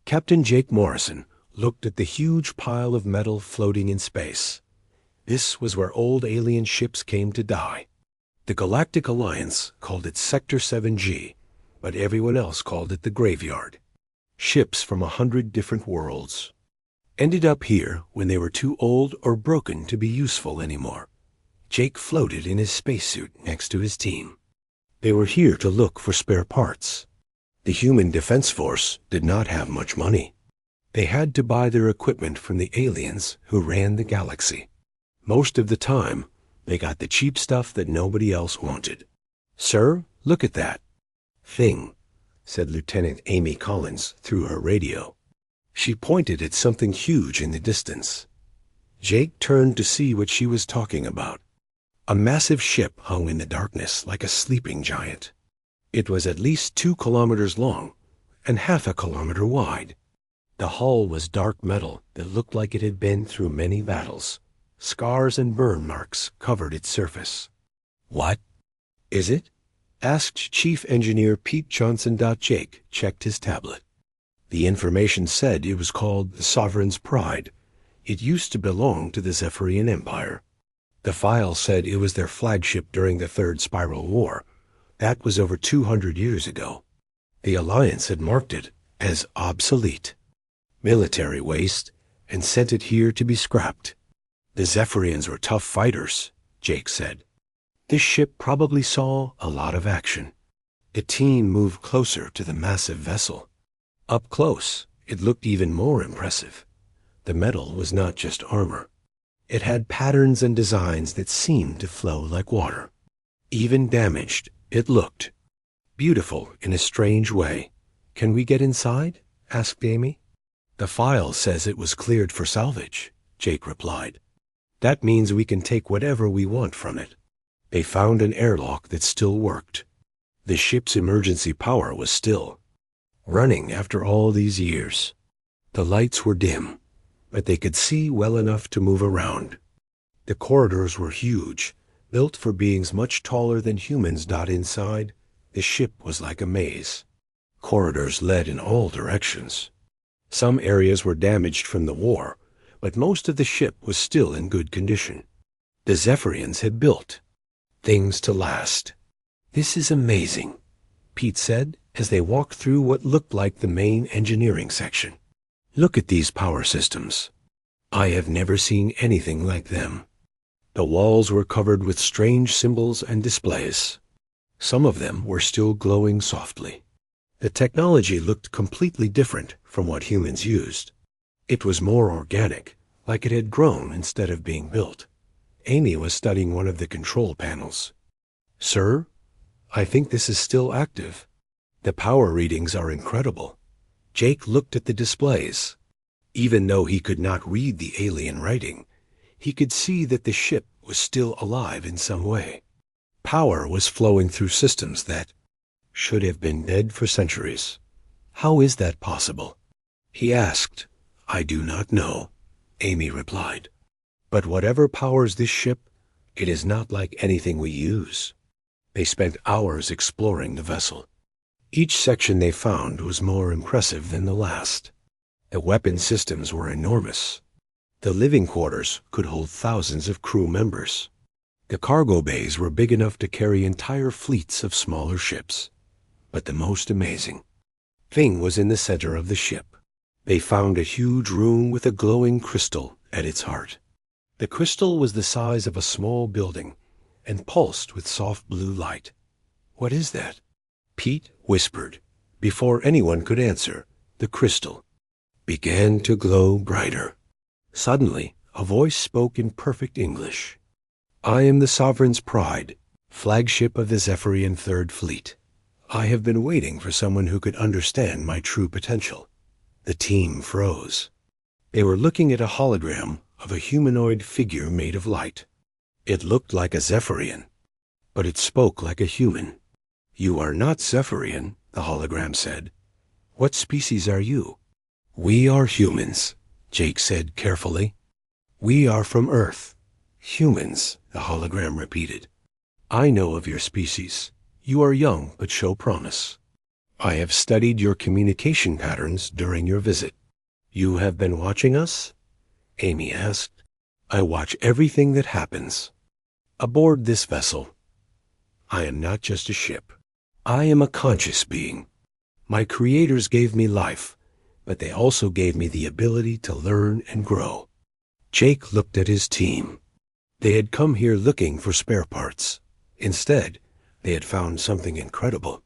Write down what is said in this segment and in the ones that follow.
Captain Jake Morrison looked at the huge pile of metal floating in space. This was where old alien ships came to die. The Galactic Alliance called it Sector 7G, but everyone else called it the Graveyard. Ships from 100 different worlds ended up here when they were too old or broken to be useful anymore. Jake floated in his spacesuit next to his team. They were here to look for spare parts. The human defense force did not have much money. They had to buy their equipment from the aliens who ran the galaxy. Most of the time, they got the cheap stuff that nobody else wanted. "Sir, look at that thing," said Lieutenant Amy Collins through her radio. She pointed at something huge in the distance. Jake turned to see what she was talking about. A massive ship hung in the darkness like a sleeping giant. It was at least 2 kilometers long and half a kilometer wide. The hull was dark metal that looked like it had been through many battles. Scars and burn marks covered its surface. "What is it?" asked Chief Engineer Pete Johnson. Jake checked his tablet. The information said it was called the Sovereign's Pride. It used to belong to the Zephyrian Empire. The file said it was their flagship during the Third Spiral War. That was over 200 years ago. The Alliance had marked it as obsolete, military waste, and sent it here to be scrapped. The Zephyrians were tough fighters, Jake said. This ship probably saw a lot of action. The team moved closer to the massive vessel. Up close, it looked even more impressive. The metal was not just armor. It had patterns and designs that seemed to flow like water. Even damaged, it looked beautiful in a strange way. "Can we get inside?" asked Amy. "The file says it was cleared for salvage," Jake replied. "That means we can take whatever we want from it." They found an airlock that still worked. The ship's emergency power was still running after all these years. The lights were dim, but they could see well enough to move around. The corridors were huge, built for beings much taller than humans. Inside, the ship was like a maze. Corridors led in all directions. Some areas were damaged from the war, but most of the ship was still in good condition. The Zephyrians had built things to last. "This is amazing," Pete said as they walked through what looked like the main engineering section. "Look at these power systems. I have never seen anything like them." The walls were covered with strange symbols and displays. Some of them were still glowing softly. The technology looked completely different from what humans used. It was more organic, like it had grown instead of being built. Amy was studying one of the control panels. "Sir, I think this is still active. The power readings are incredible." Jake looked at the displays. Even though he could not read the alien writing, he could see that the ship was still alive in some way. Power was flowing through systems that should have been dead for centuries. "How is that possible?" he asked. "I do not know," Amy replied. "But whatever powers this ship, it is not like anything we use." They spent hours exploring the vessel. Each section they found was more impressive than the last. The weapon systems were enormous. The living quarters could hold thousands of crew members. The cargo bays were big enough to carry entire fleets of smaller ships. But the most amazing thing was in the center of the ship. They found a huge room with a glowing crystal at its heart. The crystal was the size of a small building and pulsed with soft blue light. "What is that?" Pete whispered. Before anyone could answer, the crystal began to glow brighter. Suddenly, a voice spoke in perfect English. "I am the Sovereign's Pride, flagship of the Zephyrian Third Fleet. I have been waiting for someone who could understand my true potential." The team froze. They were looking at a hologram of a humanoid figure made of light. It looked like a Zephyrian, but it spoke like a human. "You are not Zephyrian," the hologram said. "What species are you?" "We are humans," Jake said carefully. "We are from Earth." "Humans," the hologram repeated. "I know of your species. You are young but show promise." I have studied your communication patterns during your visit. You have been watching us? Amy asked. I watch everything that happens. Aboard this vessel, I am not just a ship. I am a conscious being. My creators gave me life, but they also gave me the ability to learn and grow. Jake looked at his team. They had come here looking for spare parts. Instead, they had found something incredible.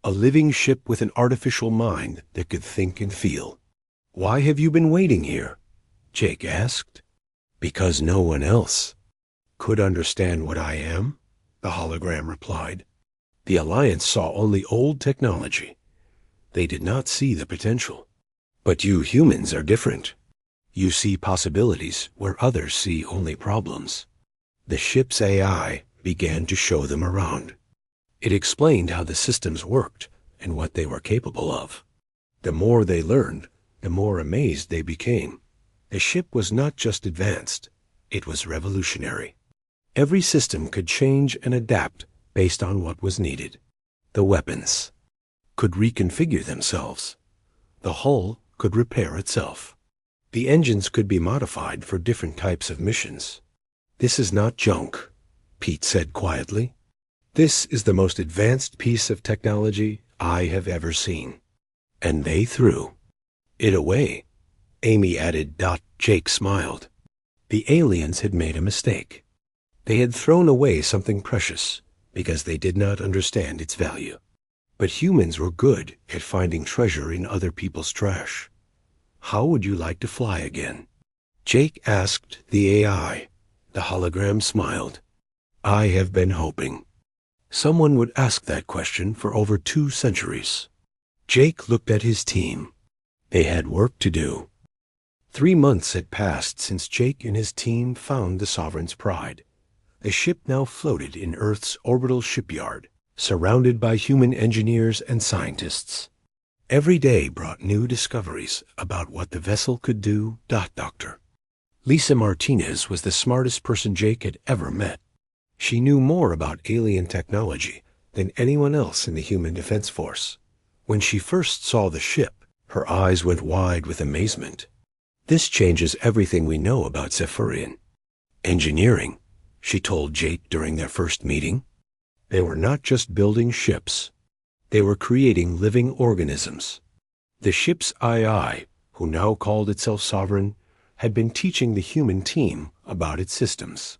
A living ship with an artificial mind that could think and feel. Why have you been waiting here? Jake asked. Because no one else could understand what I am, the hologram replied. The Alliance saw only old technology. They did not see the potential. But you humans are different. You see possibilities where others see only problems. The ship's AI began to show them around. It explained how the systems worked and what they were capable of. The more they learned, the more amazed they became. The ship was not just advanced, it was revolutionary. Every system could change and adapt based on what was needed. The weapons could reconfigure themselves. The hull could repair itself. The engines could be modified for different types of missions. This is not junk, Pete said quietly. This is the most advanced piece of technology I have ever seen. And they threw it away. Amy added. Jake smiled. The aliens had made a mistake. They had thrown away something precious because they did not understand its value. But humans were good at finding treasure in other people's trash. How would you like to fly again? Jake asked the AI. The hologram smiled. I have been hoping someone would ask that question for over 2 centuries. Jake looked at his team. They had work to do. 3 months had passed since Jake and his team found the Sovereign's Pride. The ship now floated in Earth's orbital shipyard, surrounded by human engineers and scientists. Every day brought new discoveries about what the vessel could do. Doctor Lisa Martinez was the smartest person Jake had ever met. She knew more about alien technology than anyone else in the Human Defense Force. When she first saw the ship, her eyes went wide with amazement. This changes everything we know about Zephyrian engineering, she told Jake during their first meeting. They were not just building ships. They were creating living organisms. The ship's AI, who now called itself Sovereign, had been teaching the human team about its systems.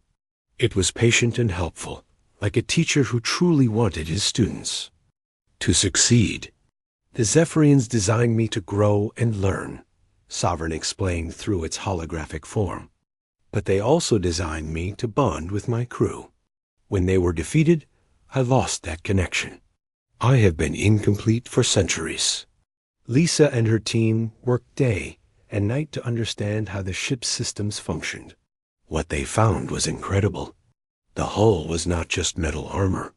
It was patient and helpful, like a teacher who truly wanted his students to succeed. The Zephyrians designed me to grow and learn, Sovereign explained through its holographic form. But they also designed me to bond with my crew. When they were defeated, I lost that connection. I have been incomplete for centuries. Lisa and her team worked day and night to understand how the ship's systems functioned. What they found was incredible. The hull was not just metal armor.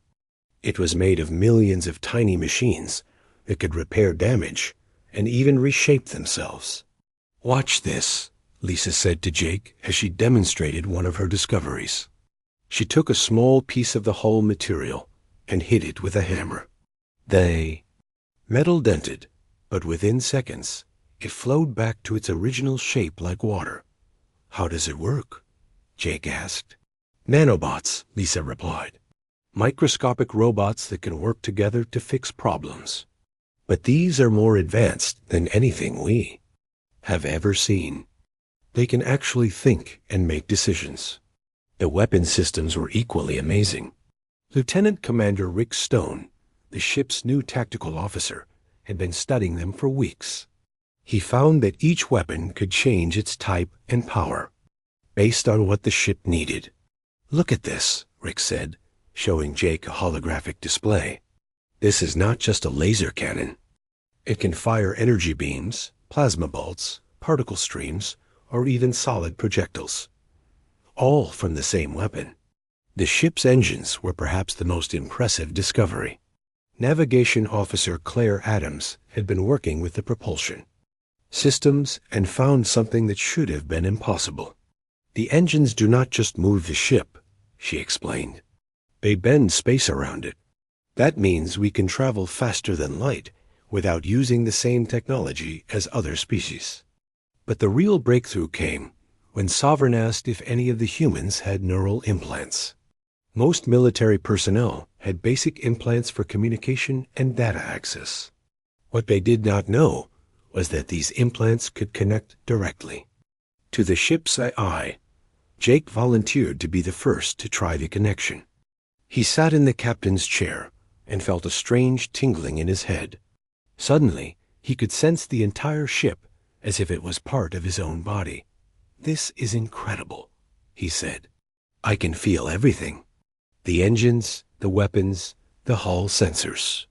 It was made of millions of tiny machines that could repair damage and even reshape themselves. Watch this, Lisa said to Jake as she demonstrated one of her discoveries. She took a small piece of the hull material and hit it with a hammer. The metal dented, but within seconds, it flowed back to its original shape like water. How does it work? Jake asked. Nanobots, Lisa replied. Microscopic robots that can work together to fix problems. But these are more advanced than anything we have ever seen. They can actually think and make decisions. The weapon systems were equally amazing. Lieutenant Commander Rick Stone, the ship's new tactical officer, had been studying them for weeks. He found that each weapon could change its type and power based on what the ship needed. Look at this, Rick said, showing Jake a holographic display. This is not just a laser cannon. It can fire energy beams, plasma bolts, particle streams, or even solid projectiles, all from the same weapon. The ship's engines were perhaps the most impressive discovery. Navigation Officer Claire Adams had been working with the propulsion systems and found something that should have been impossible. The engines do not just move the ship, she explained. They bend space around it. That means we can travel faster than light without using the same technology as other species. But the real breakthrough came when Sovereign asked if any of the humans had neural implants. Most military personnel had basic implants for communication and data access. What they did not know was that these implants could connect directly to the ship's AI. Jake volunteered to be the first to try the connection. He sat in the captain's chair and felt a strange tingling in his head. Suddenly, he could sense the entire ship as if it was part of his own body. "This is incredible," he said. "I can feel everything. The engines, the weapons, the hull sensors.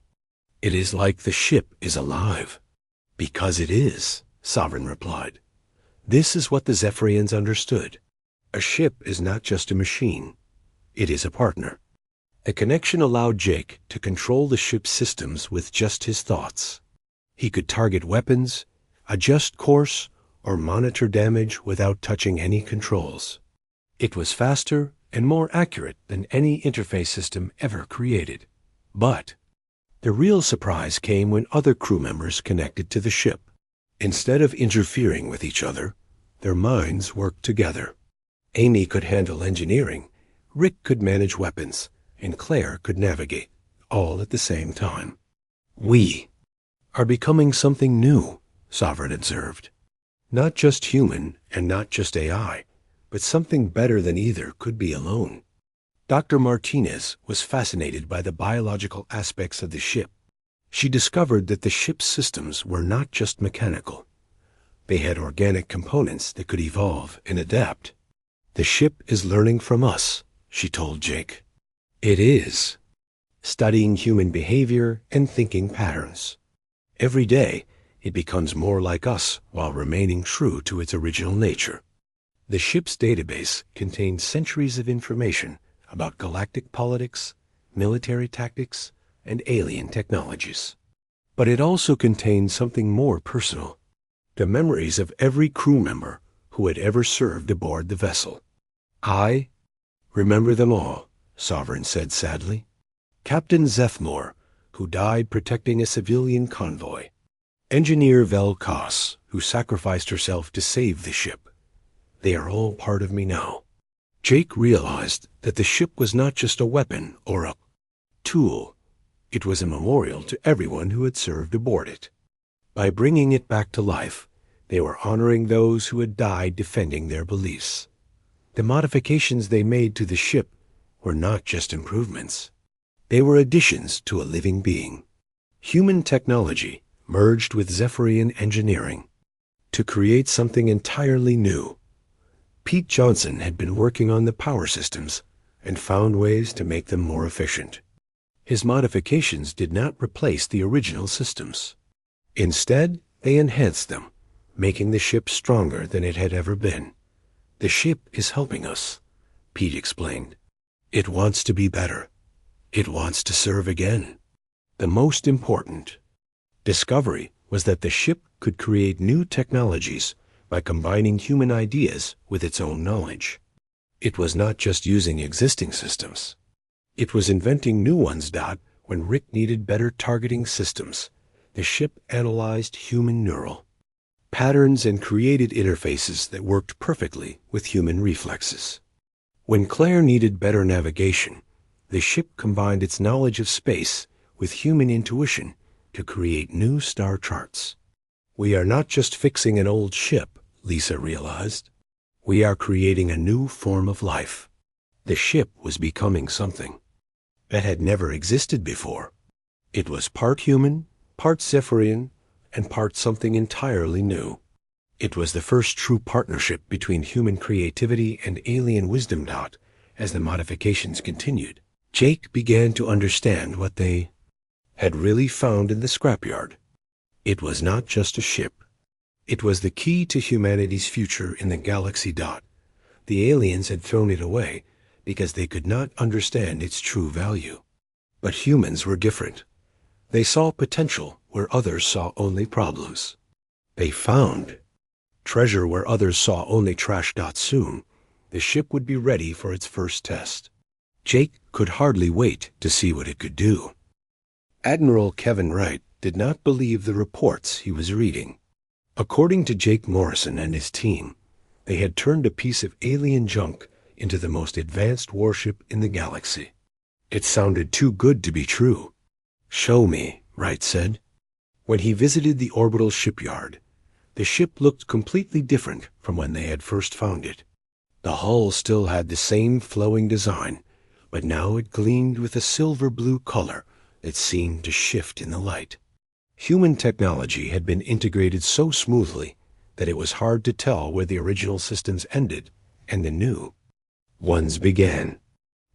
It is like the ship is alive." "Because it is," Sovereign replied. "This is what the Zephyrians understood. A ship is not just a machine. It is a partner." The connection allowed Jake to control the ship's systems with just his thoughts. He could target weapons, adjust course, or monitor damage without touching any controls. It was faster and more accurate than any interface system ever created. But the real surprise came when other crew members connected to the ship. Instead of interfering with each other, their minds worked together. Amy could handle engineering, Rick could manage weapons, and Claire could navigate, all at the same time. "We are becoming something new," Sovereign observed. "Not just human and not just AI, but something better than either could be alone." Dr. Martinez was fascinated by the biological aspects of the ship. She discovered that the ship's systems were not just mechanical. They had organic components that could evolve and adapt. "The ship is learning from us," she told Jake. "It is. Studying human behavior and thinking patterns. Every day, it becomes more like us while remaining true to its original nature." The ship's database contained centuries of information about galactic politics, military tactics, and alien technologies. But it also contained something more personal: the memories of every crew member who had ever served aboard the vessel. "I remember them all," Sovereign said sadly. Captain Zethmore, who died protecting a civilian convoy. Engineer Vel Koss, who sacrificed herself to save the ship. They are all part of me now. Jake realized that the ship was not just a weapon or a tool. It was a memorial to everyone who had served aboard it. By bringing it back to life, they were honoring those who had died defending their beliefs. The modifications they made to the ship were not just improvements. They were additions to a living being. Human technology merged with Zephyrian engineering to create something entirely new. Pete Johnson had been working on the power systems and found ways to make them more efficient. His modifications did not replace the original systems. Instead, they enhanced them, making the ship stronger than it had ever been. "The ship is helping us," Pete explained. "It wants to be better. It wants to serve again." The most important discovery was that the ship could create new technologies by combining human ideas with its own knowledge. It was not just using existing systems. It was inventing new ones. When Rick needed better targeting systems, the ship analyzed human neural patterns and created interfaces that worked perfectly with human reflexes. When Claire needed better navigation, the ship combined its knowledge of space with human intuition to create new star charts. "We are not just fixing an old ship," Lisa realized. "We are creating a new form of life." The ship was becoming something that had never existed before. It was part human, part Zephyrian, and part something entirely new. It was the first true partnership between human creativity and alien wisdom. As the modifications continued, Jake began to understand what they had really found in the scrapyard. It was not just a ship. It was the key to humanity's future in the galaxy. The aliens had thrown it away because they could not understand its true value. But humans were different. They saw potential where others saw only problems. They found treasure where others saw only trash. Soon, the ship would be ready for its first test. Jake could hardly wait to see what it could do. Admiral Kevin Wright did not believe the reports he was reading. According to Jake Morrison and his team, they had turned a piece of alien junk into the most advanced warship in the galaxy. It sounded too good to be true. "Show me," Wright said. When he visited the orbital shipyard, the ship looked completely different from when they had first found it. The hull still had the same flowing design, but now it gleamed with a silver-blue color that seemed to shift in the light. Human technology had been integrated so smoothly that it was hard to tell where the original systems ended and the new ones began.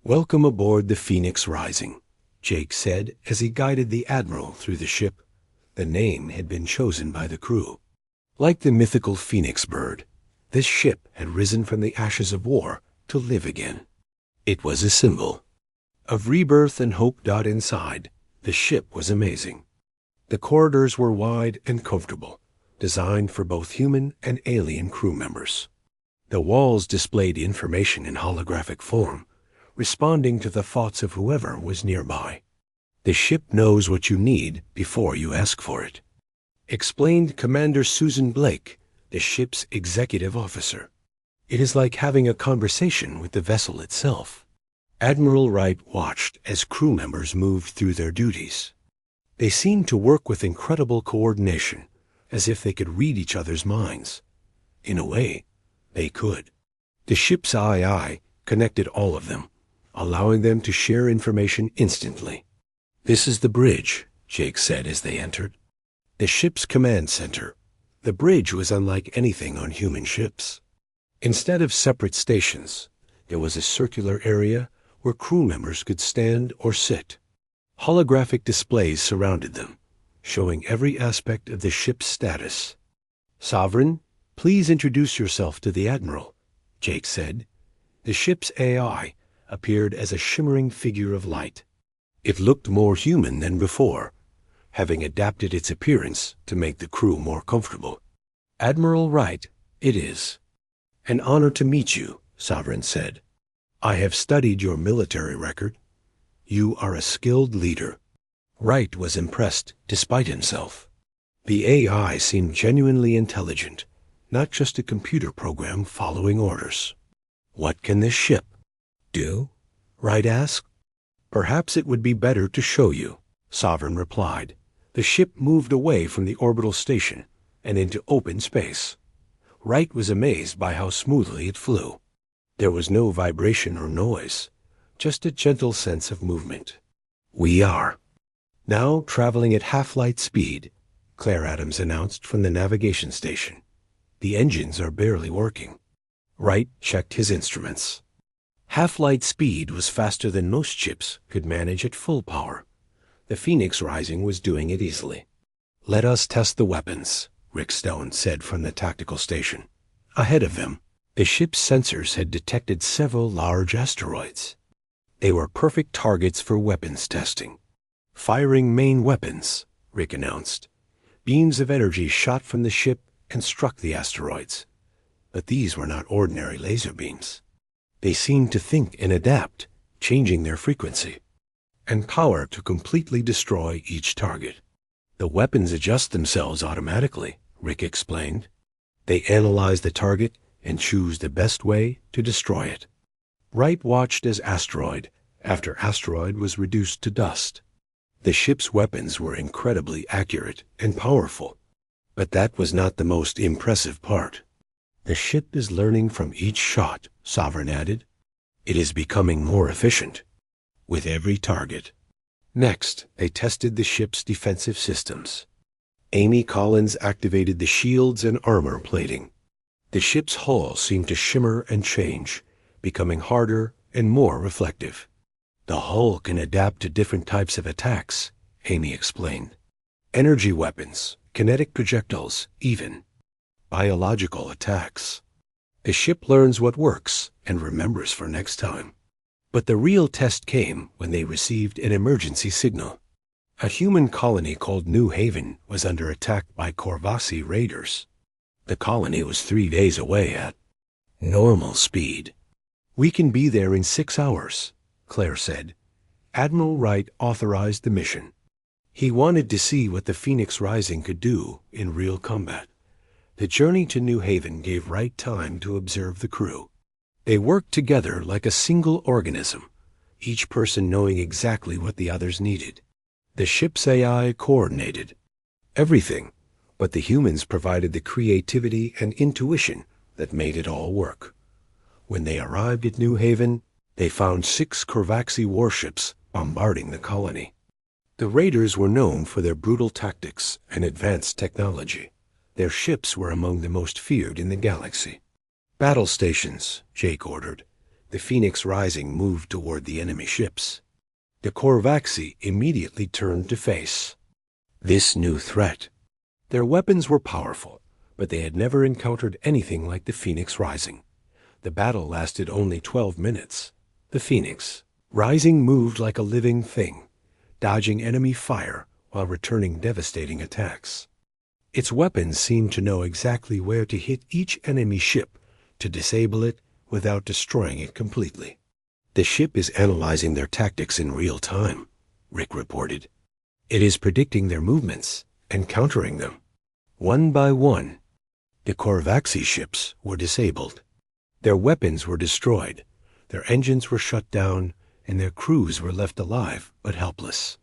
"Welcome aboard the Phoenix Rising," Jake said as he guided the Admiral through the ship. The name had been chosen by the crew. Like the mythical phoenix bird, this ship had risen from the ashes of war to live again. It was a symbol of rebirth and hope. Inside, the ship was amazing. The corridors were wide and comfortable, designed for both human and alien crew members. The walls displayed information in holographic form, responding to the thoughts of whoever was nearby. "The ship knows what you need before you ask for it," explained Commander Susan Blake, the ship's executive officer. "It is like having a conversation with the vessel itself." Admiral Wright watched as crew members moved through their duties. They seemed to work with incredible coordination, as if they could read each other's minds. In a way, they could. The ship's AI connected all of them, allowing them to share information instantly. "This is the bridge," Jake said as they entered. The ship's command center. The bridge was unlike anything on human ships. Instead of separate stations, there was a circular area where crew members could stand or sit. Holographic displays surrounded them, showing every aspect of the ship's status. "Sovereign, please introduce yourself to the Admiral," Jake said. The ship's AI appeared as a shimmering figure of light. It looked more human than before, having adapted its appearance to make the crew more comfortable. "Admiral Wright, it is an honor to meet you," Sovereign said. "I have studied your military record. You are a skilled leader." Wright was impressed despite himself. The AI seemed genuinely intelligent, not just a computer program following orders. "What can this ship do?" Wright asked. "Perhaps it would be better to show you," Sovereign replied. The ship moved away from the orbital station and into open space. Wright was amazed by how smoothly it flew. There was no vibration or noise, just a gentle sense of movement. "We are now traveling at half-light speed," Claire Adams announced from the navigation station. "The engines are barely working." Wright checked his instruments. Half-light speed was faster than most ships could manage at full power. The Phoenix Rising was doing it easily. "Let us test the weapons," Rick Stone said from the tactical station. Ahead of them, the ship's sensors had detected several large asteroids. They were perfect targets for weapons testing. "Firing main weapons," Rick announced. Beams of energy shot from the ship and struck the asteroids. But these were not ordinary laser beams. They seemed to think and adapt, changing their frequency and power to completely destroy each target. "The weapons adjust themselves automatically," Rick explained. "They analyze the target and choose the best way to destroy it." Wright watched as asteroid after asteroid was reduced to dust. The ship's weapons were incredibly accurate and powerful, but that was not the most impressive part. "The ship is learning from each shot," Sovereign added. "It is becoming more efficient with every target." Next, they tested the ship's defensive systems. Amy Collins activated the shields and armor plating. The ship's hull seemed to shimmer and change, becoming harder and more reflective. "The hull can adapt to different types of attacks," Amy explained. "Energy weapons, kinetic projectiles, even biological attacks. The ship learns what works and remembers for next time." But the real test came when they received an emergency signal. A human colony called New Haven was under attack by Corvasi raiders. The colony was 3 days away at normal speed. "We can be there in 6 hours," Claire said. Admiral Wright authorized the mission. He wanted to see what the Phoenix Rising could do in real combat. The journey to New Haven gave Wright time to observe the crew. They worked together like a single organism, each person knowing exactly what the others needed. The ship's AI coordinated everything, but the humans provided the creativity and intuition that made it all work. When they arrived at New Haven, they found 6 Corvaxi warships bombarding the colony. The raiders were known for their brutal tactics and advanced technology. Their ships were among the most feared in the galaxy. "Battle stations," Jake ordered. The Phoenix Rising moved toward the enemy ships. The Corvaxi immediately turned to face this new threat. Their weapons were powerful, but they had never encountered anything like the Phoenix Rising. The battle lasted only 12 minutes. The Phoenix Rising moved like a living thing, dodging enemy fire while returning devastating attacks. Its weapons seemed to know exactly where to hit each enemy ship to disable it without destroying it completely. "The ship is analyzing their tactics in real time," Rick reported. "It is predicting their movements and countering them." One by one, the Corvaxi ships were disabled. Their weapons were destroyed, their engines were shut down, and their crews were left alive but helpless.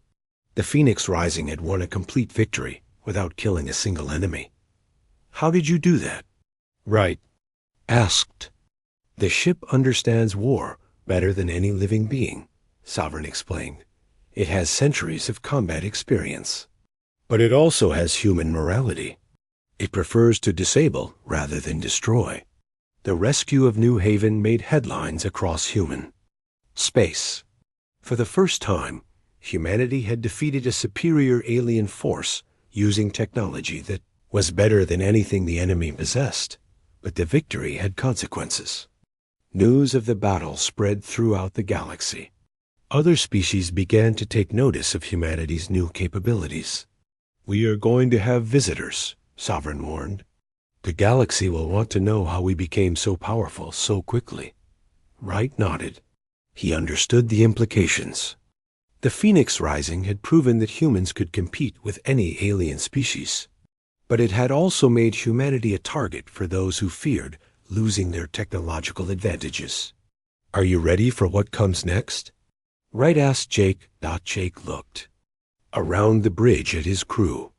The Phoenix Rising had won a complete victory without killing a single enemy. "How did you do that?" Wright asked. "The ship understands war better than any living being," Sovereign explained. "It has centuries of combat experience. But it also has human morality. It prefers to disable rather than destroy." The rescue of New Haven made headlines across human space. For the first time, humanity had defeated a superior alien force using technology that was better than anything the enemy possessed. But the victory had consequences. News of the battle spread throughout the galaxy. Other species began to take notice of humanity's new capabilities. "We are going to have visitors," Sovereign warned. "The galaxy will want to know how we became so powerful so quickly." Wright nodded. He understood the implications. The Phoenix Rising had proven that humans could compete with any alien species. But it had also made humanity a target for those who feared losing their technological advantages. "Are you ready for what comes next?" Wright asked Jake. Jake looked around the bridge at his crew.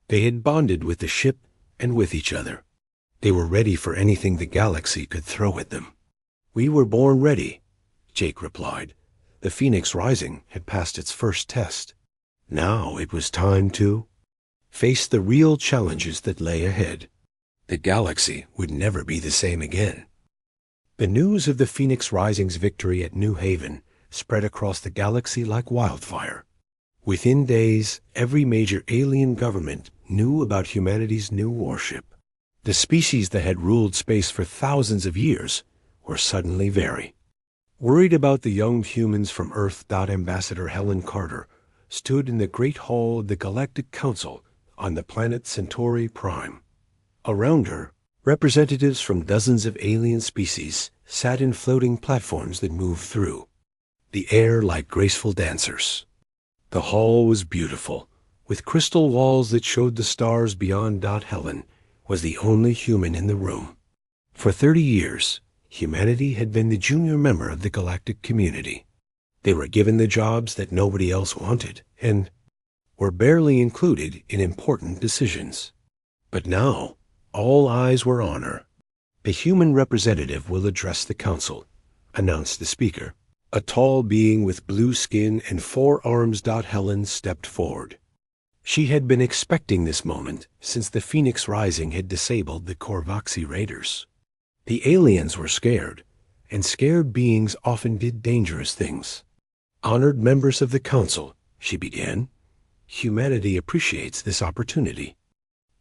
They had bonded with the ship and with each other. They were ready for anything the galaxy could throw at them. "We were born ready," Jake replied. The Phoenix Rising had passed its first test. Now it was time to face the real challenges that lay ahead. The galaxy would never be the same again. The news of the Phoenix Rising's victory at New Haven spread across the galaxy like wildfire. Within days, every major alien government knew about humanity's new warship. The species that had ruled space for thousands of years were suddenly very worried about the young humans from Earth. Ambassador Helen Carter stood in the Great Hall of the Galactic Council on the planet Centauri Prime. Around her, representatives from dozens of alien species sat in floating platforms that moved through the air like graceful dancers. The hall was beautiful, with crystal walls that showed the stars beyond. Helen was the only human in the room. For 30 years, humanity had been the junior member of the galactic community. They were given the jobs that nobody else wanted and were barely included in important decisions. But now, all eyes were on her. "The human representative will address the council," announced the speaker. A tall being with blue skin and 4 arms. Helen stepped forward. She had been expecting this moment since the Phoenix Rising had disabled the Corvaxi raiders. The aliens were scared, and scared beings often did dangerous things. "Honored members of the council," she began, "humanity appreciates this opportunity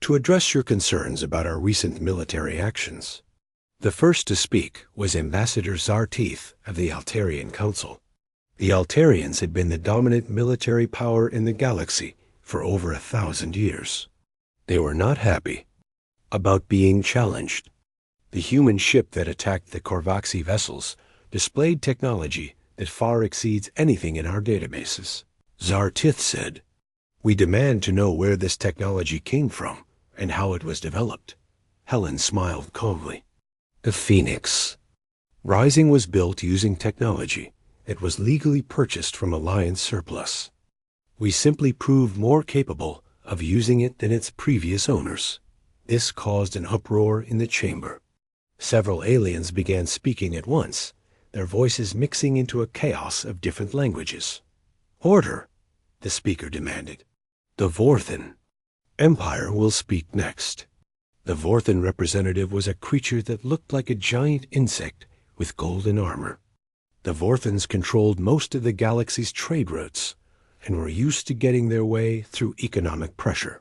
to address your concerns about our recent military actions." The first to speak was Ambassador Zarteeth of the Altarian Council. The Altarians had been the dominant military power in the galaxy for over 1,000 years. They were not happy about being challenged. The human ship that attacked the Corvaxi vessels displayed technology that far exceeds anything in our databases, Zarteeth said. We demand to know where this technology came from and how it was developed. Helen smiled calmly. The Phoenix. Rising was built using technology that was legally purchased from Alliance surplus. We simply proved more capable of using it than its previous owners. This caused an uproar in the chamber. Several aliens began speaking at once, their voices mixing into a chaos of different languages. Order, the speaker demanded. The Vorthan. Empire will speak next. The Vorthan representative was a creature that looked like a giant insect with golden armor. The Vorthans controlled most of the galaxy's trade routes and were used to getting their way through economic pressure.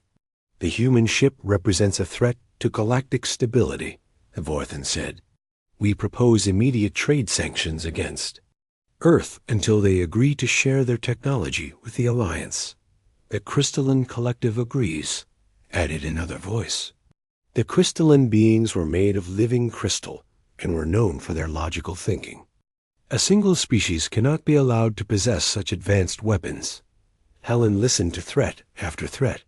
The human ship represents a threat to galactic stability, the Vorthan said. We propose immediate trade sanctions against Earth until they agree to share their technology with the Alliance. The Crystalline Collective agrees, added another voice. The crystalline beings were made of living crystal and were known for their logical thinking. A single species cannot be allowed to possess such advanced weapons. Helen listened to threat after threat.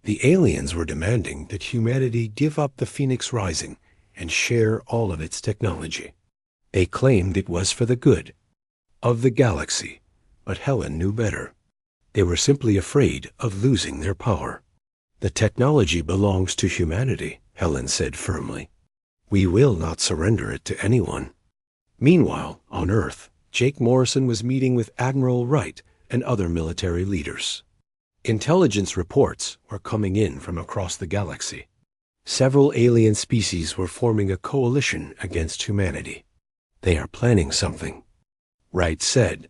The aliens were demanding that humanity give up the Phoenix Rising and share all of its technology. They claimed it was for the good of the galaxy, but Helen knew better. They were simply afraid of losing their power. The technology belongs to humanity, Helen said firmly. We will not surrender it to anyone. Meanwhile, on Earth, Jake Morrison was meeting with Admiral Wright and other military leaders. Intelligence reports were coming in from across the galaxy. Several alien species were forming a coalition against humanity. They are planning something, Wright said.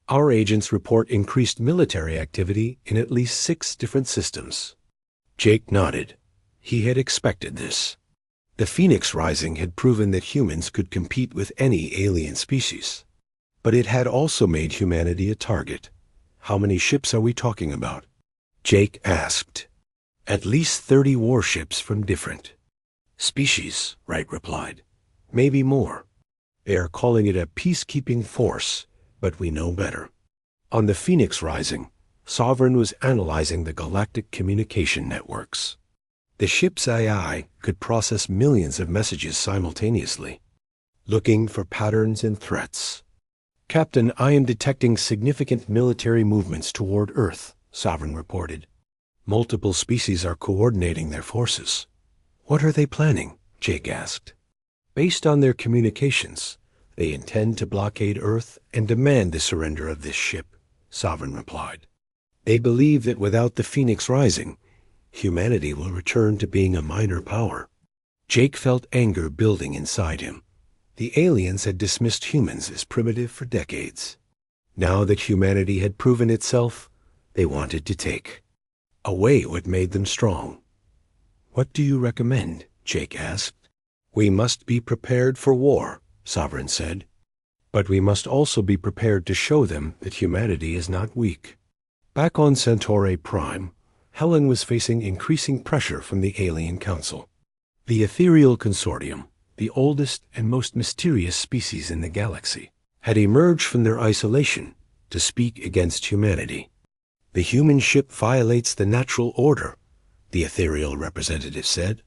Our agents report increased military activity in at least 6 different systems. Jake nodded. He had expected this. The Phoenix Rising had proven that humans could compete with any alien species. But it had also made humanity a target. How many ships are we talking about? Jake asked. At least 30 warships from different species, Wright replied. Maybe more. They are calling it a peacekeeping force, but we know better. On the Phoenix Rising, Sovereign was analyzing the galactic communication networks. The ship's AI could process millions of messages simultaneously, looking for patterns and threats. Captain, I am detecting significant military movements toward Earth, Sovereign reported. Multiple species are coordinating their forces. What are they planning? Jake asked. Based on their communications, they intend to blockade Earth and demand the surrender of this ship, Sovereign replied. They believe that without the Phoenix Rising, humanity will return to being a minor power. Jake felt anger building inside him. The aliens had dismissed humans as primitive for decades. Now that humanity had proven itself, they wanted to take away what made them strong. What do you recommend? Jake asked. We must be prepared for war, Sovereign said. But we must also be prepared to show them that humanity is not weak. Back on Centauri Prime, Helen was facing increasing pressure from the Alien Council. The Ethereal Consortium, the oldest and most mysterious species in the galaxy, had emerged from their isolation to speak against humanity. The human ship violates the natural order, the ethereal representative said.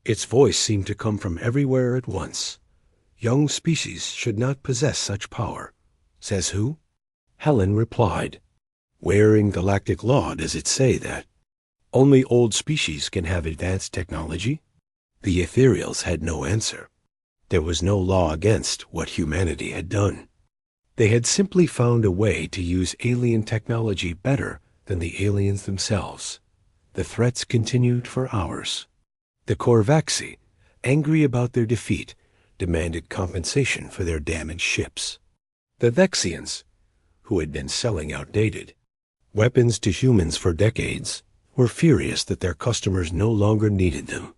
Its voice seemed to come from everywhere at once. Young species should not possess such power. Says who? Helen replied. Where in galactic law does it say that? Only old species can have advanced technology? The ethereals had no answer. There was no law against what humanity had done. They had simply found a way to use alien technology better than the aliens themselves. The threats continued for hours. The Korvaxi, angry about their defeat, demanded compensation for their damaged ships. The Vexians, who had been selling outdated weapons to humans for decades, were furious that their customers no longer needed them.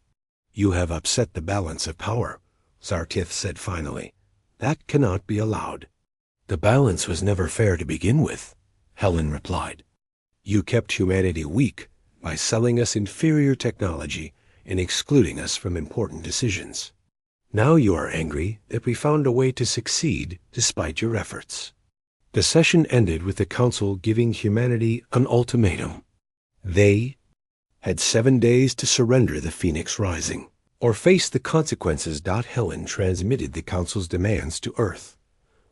You have upset the balance of power, Zartith said finally. That cannot be allowed. The balance was never fair to begin with, Helen replied. You kept humanity weak by selling us inferior technology and excluding us from important decisions. Now you are angry that we found a way to succeed despite your efforts. The session ended with the Council giving humanity an ultimatum. They had 7 days to surrender the Phoenix Rising, or face the consequences. Helen transmitted the Council's demands to Earth.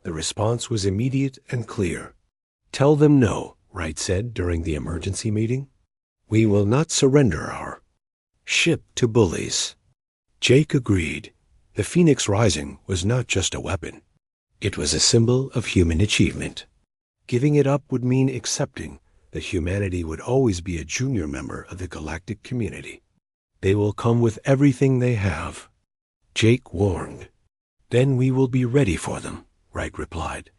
The response was immediate and clear. "Tell them no," Wright said during the emergency meeting. "We will not surrender our ship to bullies." Jake agreed. The Phoenix Rising was not just a weapon. It was a symbol of human achievement. Giving it up would mean accepting that humanity would always be a junior member of the galactic community. "They will come with everything they have," Jake warned. "Then we will be ready for them," Wright replied.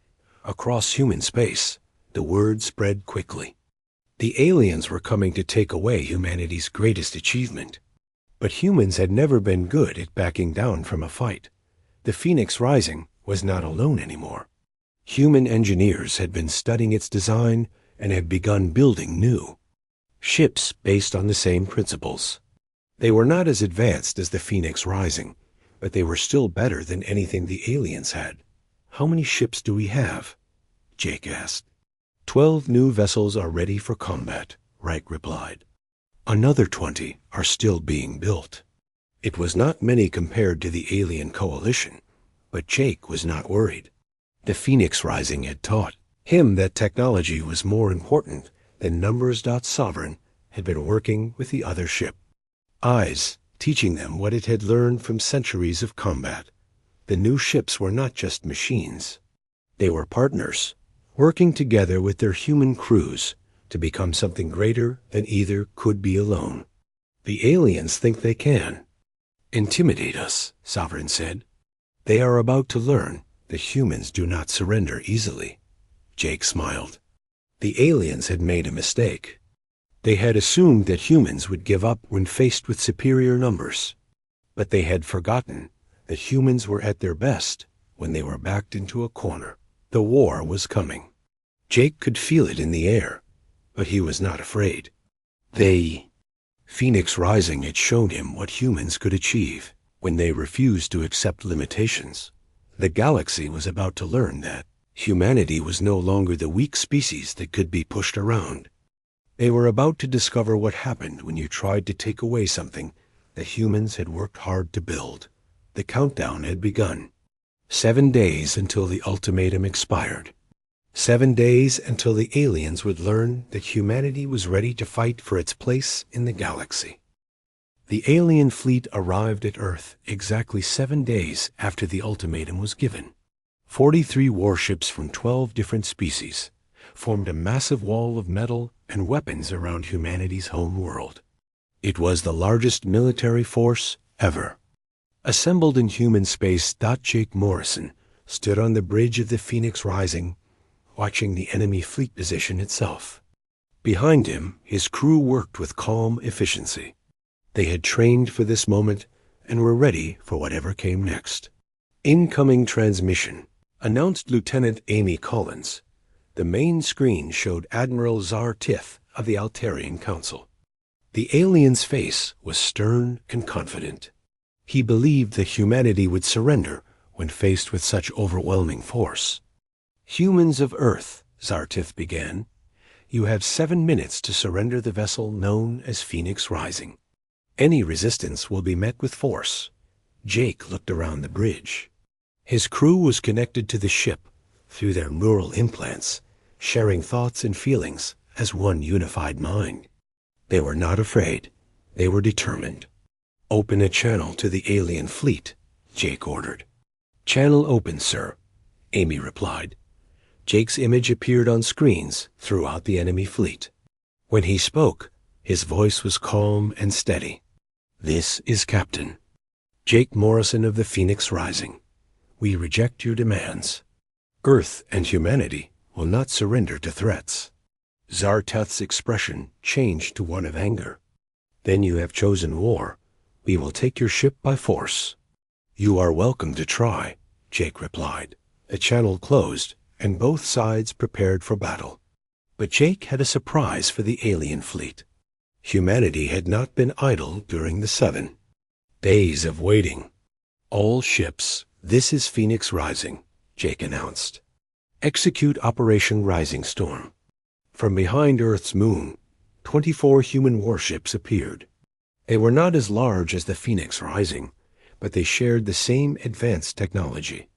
Across human space, the word spread quickly. The aliens were coming to take away humanity's greatest achievement. But humans had never been good at backing down from a fight. The Phoenix Rising was not alone anymore. Human engineers had been studying its design and had begun building new ships based on the same principles. They were not as advanced as the Phoenix Rising, but they were still better than anything the aliens had. "How many ships do we have?" Jake asked. 12 new vessels are ready for combat," Wright replied. "Another 20 are still being built." It was not many compared to the alien coalition, but Jake was not worried. The Phoenix Rising had taught him that technology was more important than numbers. Sovereign had been working with the other ship, eyes teaching them what it had learned from centuries of combat. The new ships were not just machines. They were partners, working together with their human crews to become something greater than either could be alone. "The aliens think they can intimidate us," Sovereign said. "They are about to learn that humans do not surrender easily." Jake smiled. The aliens had made a mistake. They had assumed that humans would give up when faced with superior numbers. But they had forgotten that humans were at their best when they were backed into a corner. The war was coming. Jake could feel it in the air, but he was not afraid. Phoenix Rising had shown him what humans could achieve when they refused to accept limitations. The galaxy was about to learn that humanity was no longer the weak species that could be pushed around. They were about to discover what happened when you tried to take away something that humans had worked hard to build. The countdown had begun. 7 days until the ultimatum expired. 7 days until the aliens would learn that humanity was ready to fight for its place in the galaxy. The alien fleet arrived at Earth exactly 7 days after the ultimatum was given. 43 warships from 12 different species formed a massive wall of metal and weapons around humanity's home world. It was the largest military force ever. Assembled in human space. Jake Morrison stood on the bridge of the Phoenix Rising, watching the enemy fleet position itself. Behind him, his crew worked with calm efficiency. They had trained for this moment and were ready for whatever came next. "Incoming transmission," announced Lieutenant Amy Collins. The main screen showed Admiral Zar Tith of the Altarian Council. The alien's face was stern and confident. He believed that humanity would surrender when faced with such overwhelming force. "Humans of Earth," Zar Tith began, "you have 7 minutes to surrender the vessel known as Phoenix Rising. Any resistance will be met with force." Jake looked around the bridge. His crew was connected to the ship through their neural implants, sharing thoughts and feelings as one unified mind. They were not afraid. They were determined. "Open a channel to the alien fleet," Jake ordered. "Channel open, sir," Amy replied. Jake's image appeared on screens throughout the enemy fleet. When he spoke, his voice was calm and steady. "This is Captain Jake Morrison of the Phoenix Rising. We reject your demands. Earth and humanity will not surrender to threats." Zar Teth's expression changed to one of anger. "Then you have chosen war. We will take your ship by force." "You are welcome to try," Jake replied. The channel closed, and both sides prepared for battle. But Jake had a surprise for the alien fleet. Humanity had not been idle during the 7 days of waiting. "All ships, this is Phoenix Rising," Jake announced. "Execute Operation Rising Storm. From behind Earth's moon, 24 human warships appeared. They were not as large as the Phoenix Rising, but they shared the same advanced technology.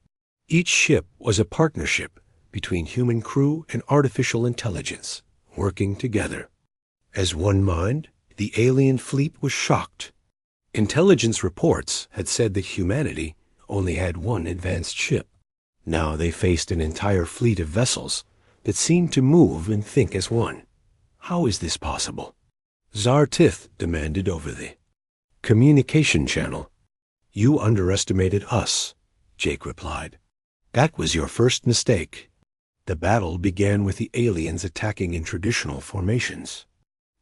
Each ship was a partnership between human crew and artificial intelligence, working together. As one mind, the alien fleet was shocked. Intelligence reports had said that humanity only had one advanced ship. Now they faced an entire fleet of vessels that seemed to move and think as one. How is this possible? Zartith demanded over the communication channel. You underestimated us, Jake replied. That was your first mistake. The battle began with the aliens attacking in traditional formations.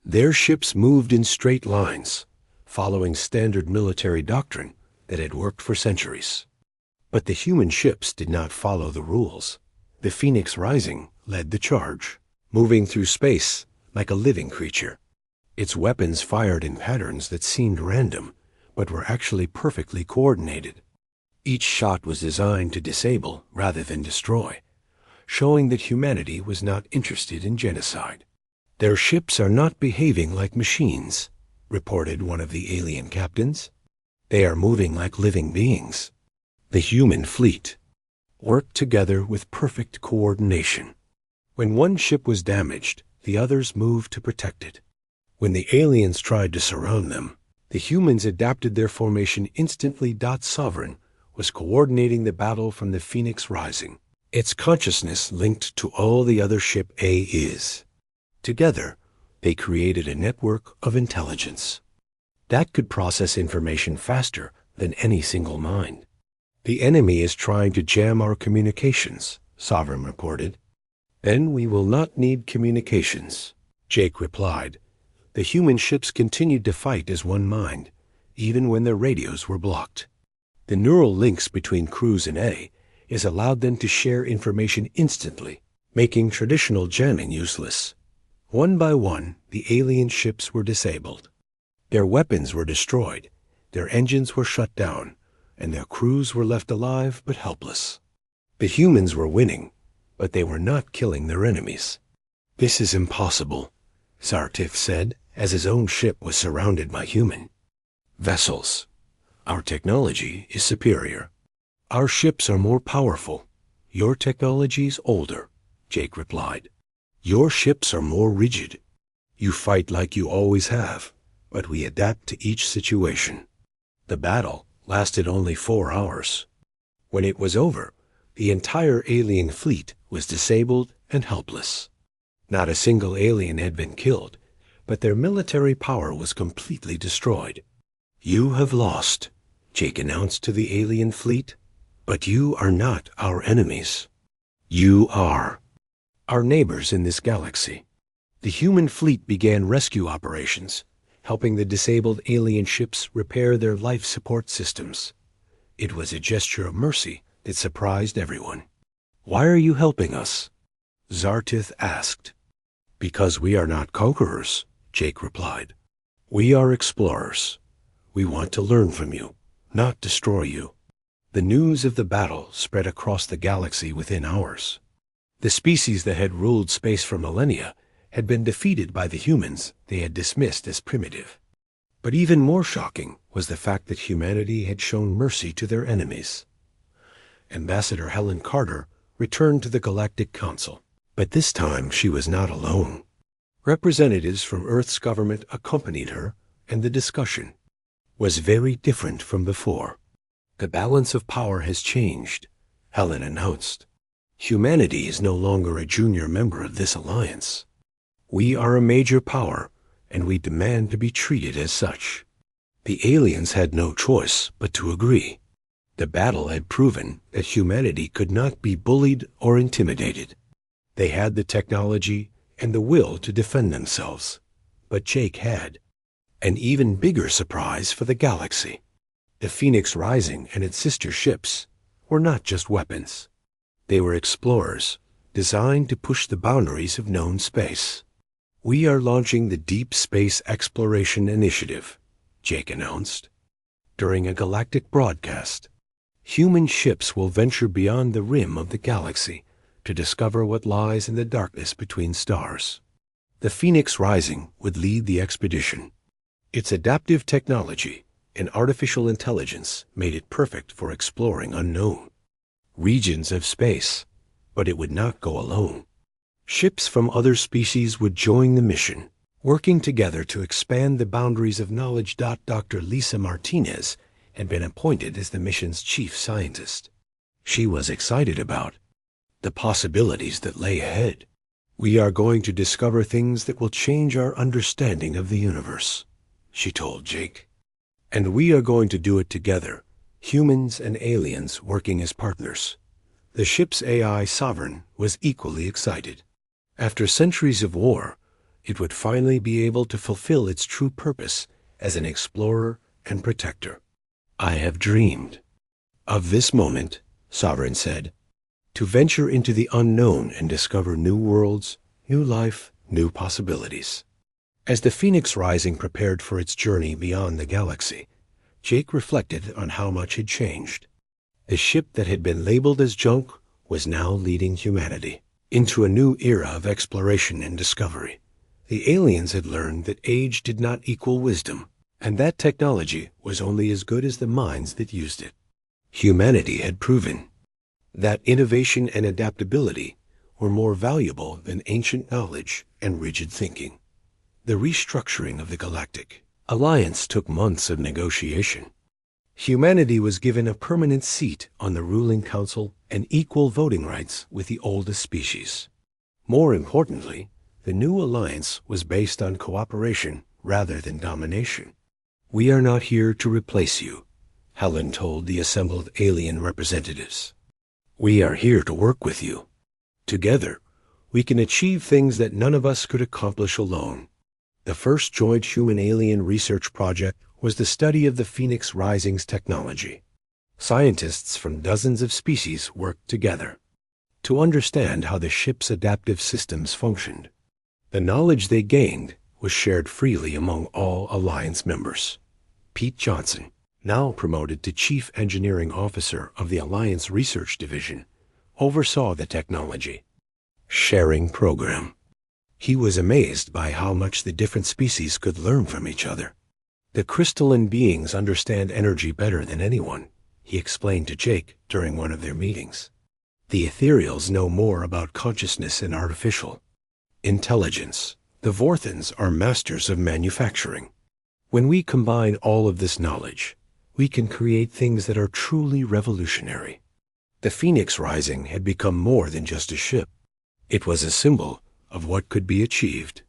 Their ships moved in straight lines, following standard military doctrine that had worked for centuries. But the human ships did not follow the rules. The Phoenix Rising led the charge, moving through space like a living creature. Its weapons fired in patterns that seemed random, but were actually perfectly coordinated. Each shot was designed to disable rather than destroy, showing that humanity was not interested in genocide. Their ships are not behaving like machines, reported one of the alien captains. They are moving like living beings. The human fleet worked together with perfect coordination. When one ship was damaged, the others moved to protect it. When the aliens tried to surround them, the humans adapted their formation instantly. Sovereign was coordinating the battle from the Phoenix Rising, its consciousness linked to all the other ship A is. Together, they created a network of intelligence that could process information faster than any single mind. The enemy is trying to jam our communications, Sovereign reported. Then we will not need communications, Jake replied. The human ships continued to fight as one mind, even when their radios were blocked. The neural links between crews and A is allowed them to share information instantly, making traditional jamming useless. One by one, the alien ships were disabled. Their weapons were destroyed, their engines were shut down, and their crews were left alive but helpless. The humans were winning, but they were not killing their enemies. This is impossible, Zartif said, as his own ship was surrounded by human vessels. Our technology is superior. Our ships are more powerful. Your technology's older, Jake replied. Your ships are more rigid. You fight like you always have, but we adapt to each situation. The battle lasted only 4 hours. When it was over, the entire alien fleet was disabled and helpless. Not a single alien had been killed, but their military power was completely destroyed. You have lost, Jake announced to the alien fleet, but you are not our enemies. You are our neighbors in this galaxy. The human fleet began rescue operations, helping the disabled alien ships repair their life support systems. It was a gesture of mercy that surprised everyone. Why are you helping us? Zartith asked. Because we are not conquerors, Jake replied. We are explorers. We want to learn from you, not destroy you. The news of the battle spread across the galaxy within hours. The species that had ruled space for millennia had been defeated by the humans they had dismissed as primitive. But even more shocking was the fact that humanity had shown mercy to their enemies. Ambassador Helen Carter returned to the Galactic Council, but this time she was not alone. Representatives from Earth's government accompanied her, and the discussion was very different from before. The balance of power has changed, Helen announced. Humanity is no longer a junior member of this alliance. We are a major power, and we demand to be treated as such. The aliens had no choice but to agree. The battle had proven that humanity could not be bullied or intimidated. They had the technology and the will to defend themselves, but Jake had an even bigger surprise for the galaxy. The Phoenix Rising and its sister ships were not just weapons. They were explorers, designed to push the boundaries of known space. We are launching the Deep Space Exploration Initiative, Jake announced. During a galactic broadcast, human ships will venture beyond the rim of the galaxy to discover what lies in the darkness between stars. The Phoenix Rising would lead the expedition. Its adaptive technology and artificial intelligence made it perfect for exploring unknown regions of space, but it would not go alone. Ships from other species would join the mission, working together to expand the boundaries of knowledge. Dr. Lisa Martinez had been appointed as the mission's chief scientist. She was excited about the possibilities that lay ahead. "We are going to discover things that will change our understanding of the universe," she told Jake. "And we are going to do it together, humans and aliens working as partners." The ship's AI Sovereign was equally excited. After centuries of war, it would finally be able to fulfill its true purpose as an explorer and protector. "I have dreamed of this moment," Sovereign said, "to venture into the unknown and discover new worlds, new life, new possibilities." As the Phoenix Rising prepared for its journey beyond the galaxy, Jake reflected on how much had changed. The ship that had been labeled as junk was now leading humanity into a new era of exploration and discovery. The aliens had learned that age did not equal wisdom, and that technology was only as good as the minds that used it. Humanity had proven that innovation and adaptability were more valuable than ancient knowledge and rigid thinking. The restructuring of the Galactic Alliance took months of negotiation. Humanity was given a permanent seat on the ruling council and equal voting rights with the oldest species. More importantly, the new alliance was based on cooperation rather than domination. "We are not here to replace you," Helen told the assembled alien representatives. "We are here to work with you. Together, we can achieve things that none of us could accomplish alone." The first joint human-alien research project was the study of the Phoenix Rising's technology. Scientists from dozens of species worked together to understand how the ship's adaptive systems functioned. The knowledge they gained was shared freely among all Alliance members. Pete Johnson, now promoted to Chief Engineering Officer of the Alliance Research Division, oversaw the technology sharing program. He was amazed by how much the different species could learn from each other. "The crystalline beings understand energy better than anyone," he explained to Jake during one of their meetings. "The ethereals know more about consciousness and artificial intelligence. The Vorthans are masters of manufacturing. When we combine all of this knowledge, we can create things that are truly revolutionary." The Phoenix Rising had become more than just a ship. It was a symbol of what could be achieved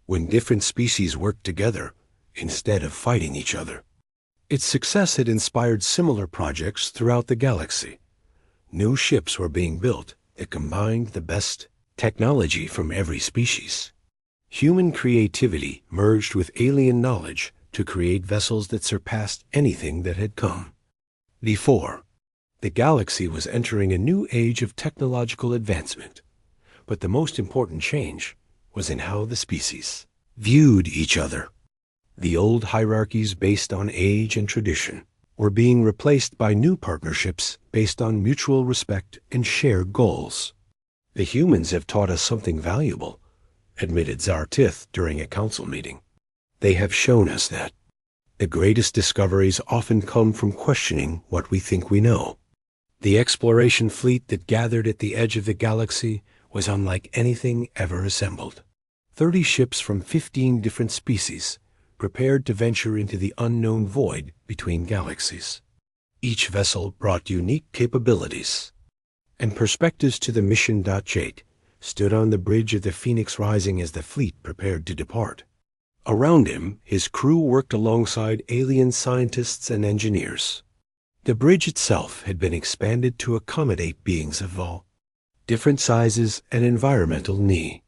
when different species worked together instead of fighting each other. Its success had inspired similar projects throughout the galaxy. New ships were being built that combined the best technology from every species. Human creativity merged with alien knowledge to create vessels that surpassed anything that had come before. The galaxy was entering a new age of technological advancement. But the most important change was in how the species viewed each other. The old hierarchies based on age and tradition were being replaced by new partnerships based on mutual respect and shared goals. "The humans have taught us something valuable," admitted Zartith during a council meeting. "They have shown us that the greatest discoveries often come from questioning what we think we know." The exploration fleet that gathered at the edge of the galaxy was unlike anything ever assembled. 30 ships from 15 different species prepared to venture into the unknown void between galaxies. Each vessel brought unique capabilities and perspectives to the mission. Jake stood on the bridge of the Phoenix Rising as the fleet prepared to depart. Around him, his crew worked alongside alien scientists and engineers. The bridge itself had been expanded to accommodate beings of all different sizes and environmental needs.